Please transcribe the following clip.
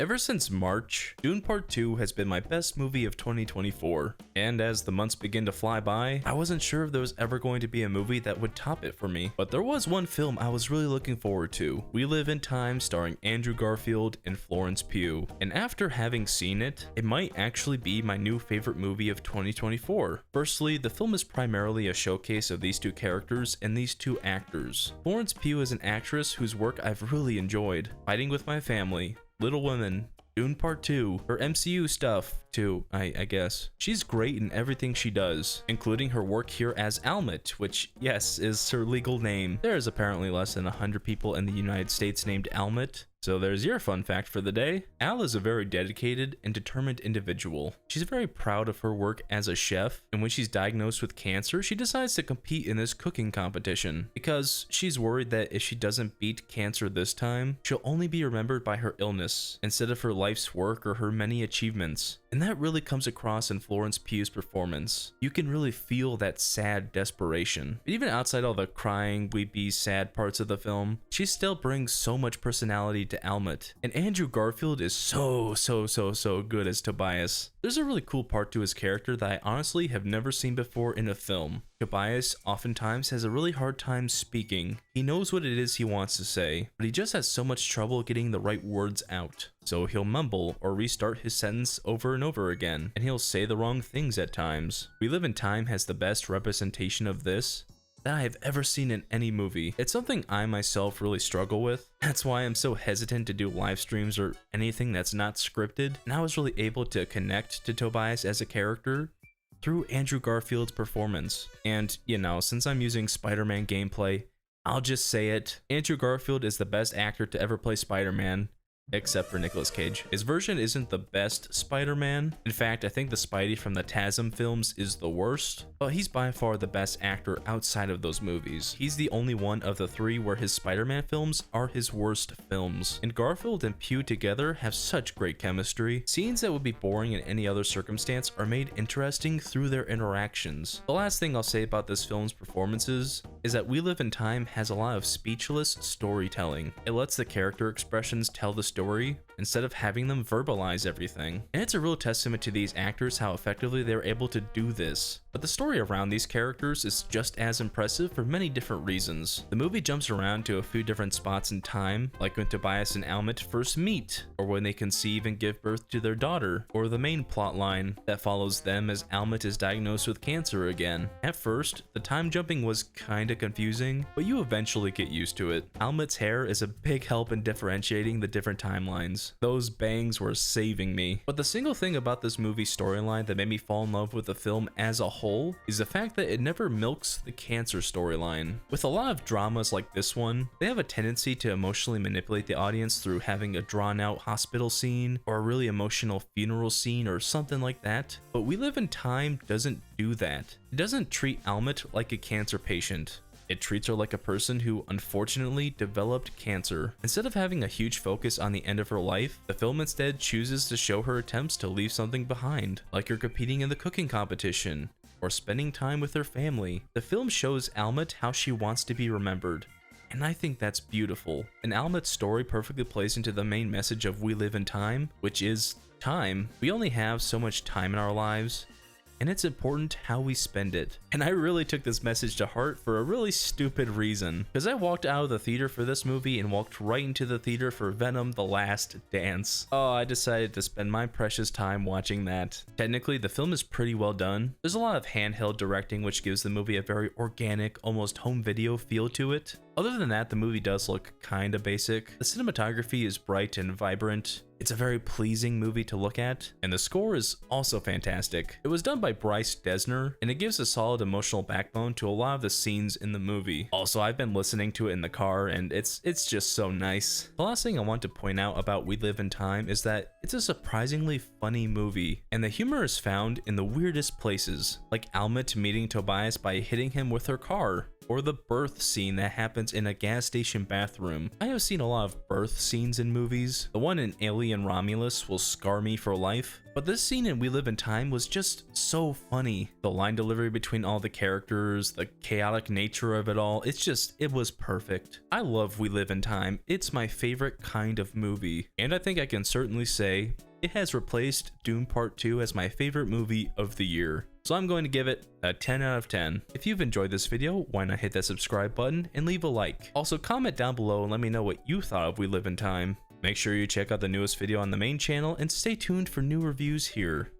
Ever since March, Dune Part 2 has been my best movie of 2024, and as the months begin to fly by, I wasn't sure if there was ever going to be a movie that would top it for me. But there was one film I was really looking forward to, We Live in Time, starring Andrew Garfield and Florence Pugh. And after having seen it, it might actually be my new favorite movie of 2024. Firstly, the film is primarily a showcase of these two characters and these two actors. Florence Pugh is an actress whose work I've really enjoyed. Fighting with My Family, Little Women, Dune Part 2, her MCU stuff too, I guess. She's great in everything she does, including her work here as Almut, which, yes, is her legal name. There is apparently less than 100 people in the United States named Almut. So there's your fun fact for the day. Al is a very dedicated and determined individual. She's very proud of her work as a chef, and when she's diagnosed with cancer, she decides to compete in this cooking competition because she's worried that if she doesn't beat cancer this time, she'll only be remembered by her illness instead of her life's work or her many achievements. And that really comes across in Florence Pugh's performance. You can really feel that sad desperation. But even outside all the crying, weepy, sad parts of the film, she still brings so much personality to Almut. And Andrew Garfield is so good as Tobias. There's a really cool part to his character that I honestly have never seen before in a film. Tobias oftentimes has a really hard time speaking. He knows what it is he wants to say, but he just has so much trouble getting the right words out. So he'll mumble or restart his sentence over and over again, and he'll say the wrong things at times. We Live in Time has the best representation of this that I have ever seen in any movie. It's something I myself really struggle with. That's why I'm so hesitant to do live streams or anything that's not scripted, and I was really able to connect to Tobias as a character through Andrew Garfield's performance. And, you know, since I'm using Spider-Man gameplay, I'll just say it. Andrew Garfield is the best actor to ever play Spider-Man, except for Nicolas Cage. His version isn't the best Spider-Man. In fact, I think the Spidey from the TASM films is the worst, but he's by far the best actor outside of those movies. He's the only one of the three where his Spider-Man films are his worst films. And Garfield and Pugh together have such great chemistry. Scenes that would be boring in any other circumstance are made interesting through their interactions. The last thing I'll say about this film's performances is that We Live in Time has a lot of speechless storytelling. It lets the character expressions tell the story instead of having them verbalize everything. And it's a real testament to these actors how effectively they're able to do this. But the story around these characters is just as impressive for many different reasons. The movie jumps around to a few different spots in time, like when Tobias and Almut first meet, or when they conceive and give birth to their daughter, or the main plot line that follows them as Almut is diagnosed with cancer again. At first, the time jumping was kinda confusing, but you eventually get used to it. Almut's hair is a big help in differentiating the different timelines. Those bangs were saving me. But the single thing about this movie's storyline that made me fall in love with the film as a whole is the fact that it never milks the cancer storyline. With a lot of dramas like this one, they have a tendency to emotionally manipulate the audience through having a drawn out hospital scene or a really emotional funeral scene or something like that. But We Live in Time doesn't do that. It doesn't treat Almut like a cancer patient. It treats her like a person who unfortunately developed cancer. Instead of having a huge focus on the end of her life, the film instead chooses to show her attempts to leave something behind, like her competing in the cooking competition, or spending time with her family. The film shows Almut how she wants to be remembered, and I think that's beautiful. And Almut's story perfectly plays into the main message of We Live in Time, which is time. We only have so much time in our lives, and it's important how we spend it. And I really took this message to heart for a really stupid reason, because I walked out of the theater for this movie and walked right into the theater for Venom: The Last Dance. Oh, I decided to spend my precious time watching that. Technically, the film is pretty well done. There's a lot of handheld directing, which gives the movie a very organic, almost home video feel to it. Other than that, the movie does look kinda basic. The cinematography is bright and vibrant. It's a very pleasing movie to look at, and the score is also fantastic. It was done by Bryce Dessner, and it gives a solid emotional backbone to a lot of the scenes in the movie. Also, I've been listening to it in the car, and it's just so nice. The last thing I want to point out about We Live in Time is that it's a surprisingly funny movie, and the humor is found in the weirdest places, like Almut meeting Tobias by hitting him with her car, or the birth scene that happens in a gas station bathroom. I have seen a lot of birth scenes in movies. The one in Alien Romulus will scar me for life, but this scene in We Live in Time was just so funny. The line delivery between all the characters, the chaotic nature of it all, it was perfect. I love We Live in Time. It's my favorite kind of movie, and I think I can certainly say it has replaced Dune Part 2 as my favorite movie of the year. So I'm going to give it a 10 out of 10. If you've enjoyed this video, why not hit that subscribe button and leave a like. Also comment down below and let me know what you thought of We Live in Time. Make sure you check out the newest video on the main channel and stay tuned for new reviews here.